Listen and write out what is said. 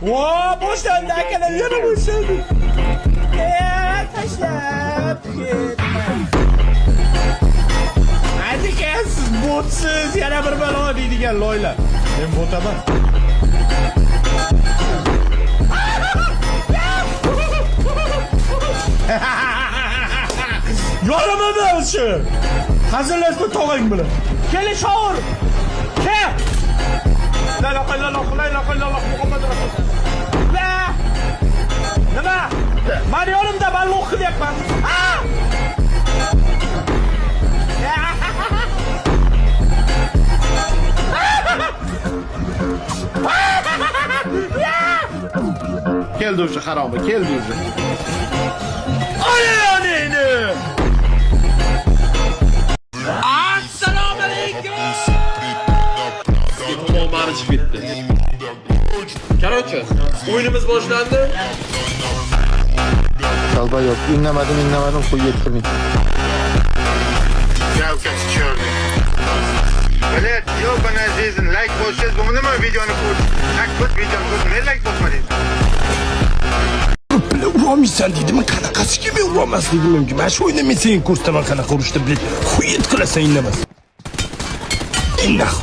Boşlandı akalar yana boşlandı. Taşlap gitme. Hadi gel siz botsuz yana bir balo deydigan loylar. Ben botaman. Yoruma bölüşün. Hazırlaşma tog'ing bilan. Kelin shovur. Kel. La ilaha illalloh, la ilaha illalloh Muhammad rasululloh. La. Nima? Meni yonimda men o'qiyapman. Keldi o'sha haromi, keldi o'sha. Ayonini. Assalomu alaykum. Muammolar chiqib ketdi. Короче, o'yinimiz boshlandi. Salba yok. İnlemedim koy yetkilini. Yavkasi chorli. Bilet, yo'q bana azizim, like bossangiz bu nima videoni ko'ring. Like videoni ko'ring, men like bosmadim. Uramıysan dedim, qanaqasi kimi uramasligim mumkin. Mana shu o'yinda men seni ko'rsataman qanaqa urishda, bilet. Xuyet qilasan indamas. Indax.